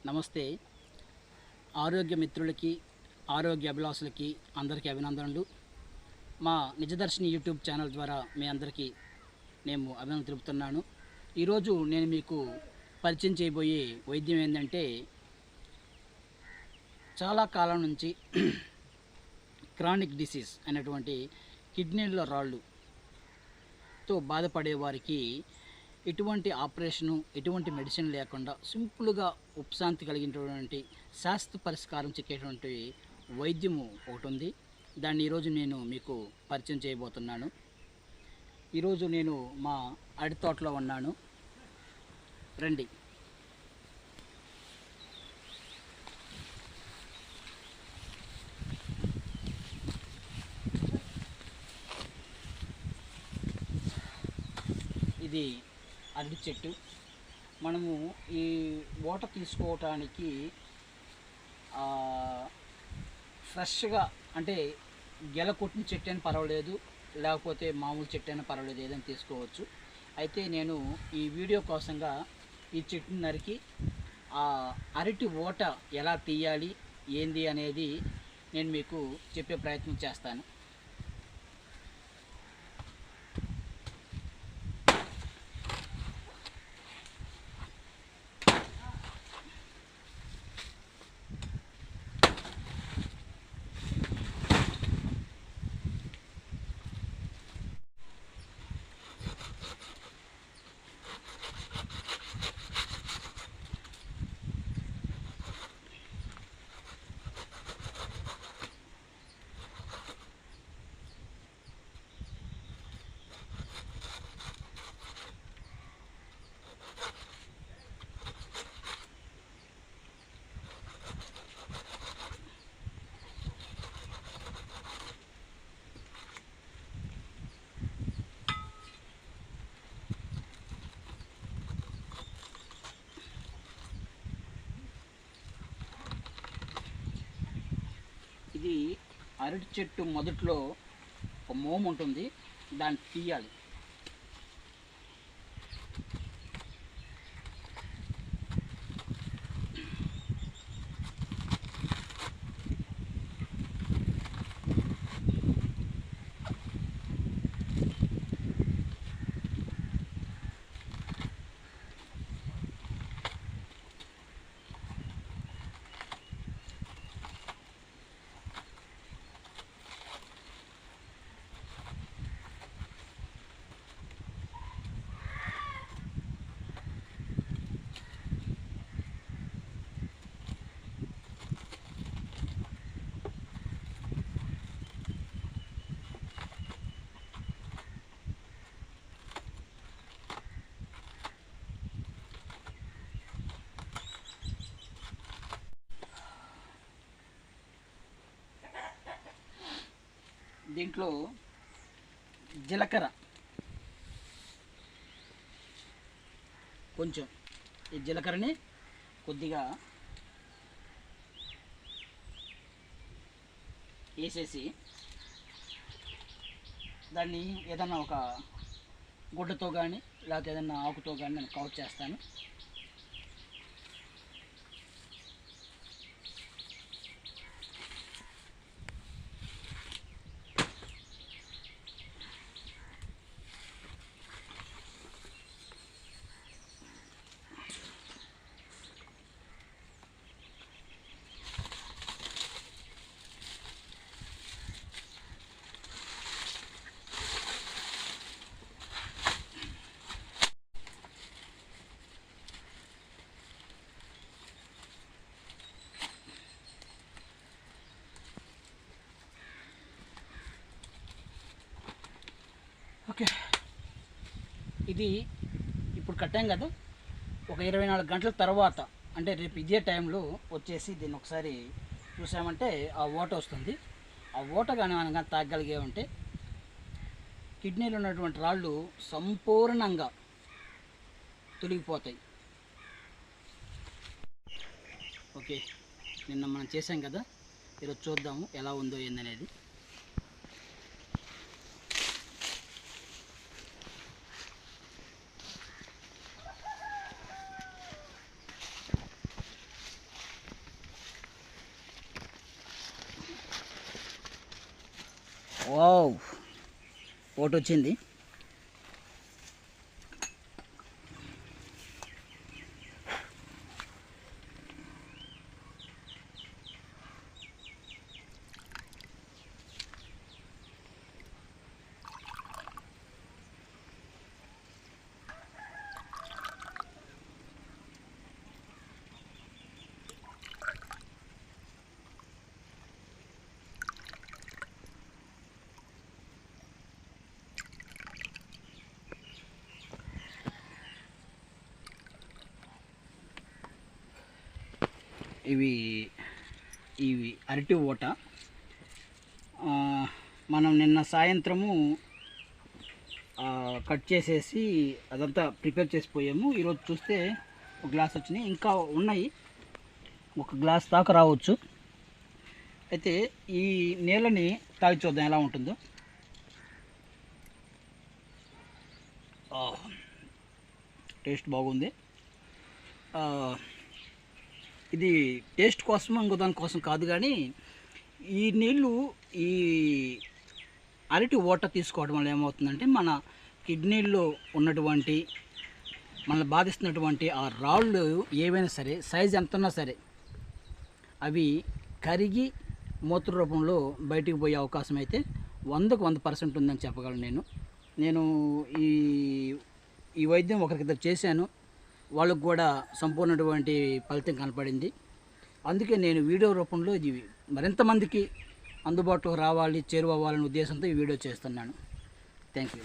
నమస్తే. ఆరోగ్య మిత్రులకి, ఆరోగ్య అభిలాషులకి అందరికీ అభినందనలు. మా నిజదర్శిని యూట్యూబ్ ఛానల్ ద్వారా మీ అందరికీ నేను అభినందన తెలుపుతున్నాను. ఈరోజు నేను మీకు పరిచయం చేయబోయే వైద్యం ఏంటంటే, చాలా కాలం నుంచి క్రానిక్ డిసీజ్ అనేటువంటి కిడ్నీల రాళ్ళుతో బాధపడే వారికి ఎటువంటి ఆపరేషను, ఎటువంటి మెడిసిన్ లేకుండా సింపుల్గా ఉపశాంతి కలిగినటువంటి శాస్త్ర పరిష్కారం చిక్కేటువంటి వైద్యము ఒకటి ఉంది. దాన్ని ఈరోజు నేను మీకు పరిచయం చేయబోతున్నాను. ఈరోజు నేను మా అరటి తోటలో ఉన్నాను, రండి. ఇది అరటి చెట్టు. మనము ఈ ఓట తీసుకోవటానికి ఫ్రెష్గా అంటే గెల కొట్టిన చెట్టు అయినా పర్వాలేదు, లేకపోతే మామూలు చెట్టు అయినా పర్వాలేదు, ఏదైనా తీసుకోవచ్చు. అయితే నేను ఈ వీడియో కోసంగా ఈ చెట్టుని నరికి ఆ అరటి ఓట ఎలా తీయాలి ఏంది అనేది నేను మీకు చెప్పే ప్రయత్నం చేస్తాను. ఇది అరటి చెట్టు మొదట్లో ఒక మోము ఉంటుంది, దాన్ని తీయాలి. దీంట్లో జీలకర్ర కొంచెం, ఈ జీలకర్రని కొద్దిగా వేసేసి దాన్ని ఏదన్నా ఒక గుడ్డతో కానీ లేకపోతే ఏదన్నా ఆకుతో కానీ నేను కవర్ చేస్తాను. ఓకే, ఇది ఇప్పుడు కట్టాం కదా, ఒక 24 గంటల తర్వాత అంటే రేపు ఇదే టైంలో వచ్చేసి దీన్ని ఒకసారి చూసామంటే ఆ ఓట వస్తుంది. ఆ ఓట కానీ మనం కానీ తాగలిగే ఉంటే కిడ్నీలో ఉన్నటువంటి రాళ్ళు సంపూర్ణంగా తొలగిపోతాయి. ఓకే, నిన్న మనం చేసాం కదా, ఈరోజు చూద్దాము ఎలా ఉందో ఏందనేది. వావ్, ఒకటి వచ్చింది. ఇవి ఇవి అరటి ఓట. మనం నిన్న సాయంత్రము కట్ చేసేసి అదంతా ప్రిపేర్ చేసిపోయాము. ఈరోజు చూస్తే ఒక గ్లాస్ వచ్చినాయి, ఇంకా ఉన్నాయి, ఒక గ్లాస్ దాకా రావచ్చు. అయితే ఈ నీళ్ళని తాగి చూద్దాం ఎలా ఉంటుందో. టేస్ట్ బాగుంది. ఇది టేస్ట్ కోసం ఇంకో దానికోసం కాదు, కానీ ఈ నీళ్ళు ఈ అరటి ఓట తీసుకోవడం వల్ల ఏమవుతుందంటే మన కిడ్నీల్లో ఉన్నటువంటి మనల్ని బాధిస్తున్నటువంటి ఆ రాళ్ళు ఏవైనా సరే, సైజు ఎంత ఉన్నా సరే, అవి కరిగి మూత్ర రూపంలో బయటికి పోయే అవకాశం అయితే 100% ఉందని చెప్పగలను. నేను ఈ వైద్యం ఒకరికిద్దరు చేశాను, వాళ్ళకు కూడా సంపూర్ణటువంటి ఫలితం కనపడింది. అందుకే నేను వీడియో రూపంలో ఇది మరింత మందికి అందుబాటులో రావాలి, చేరువవ్వాలనే ఉద్దేశంతో ఈ వీడియో చేస్తున్నాను. Thank you.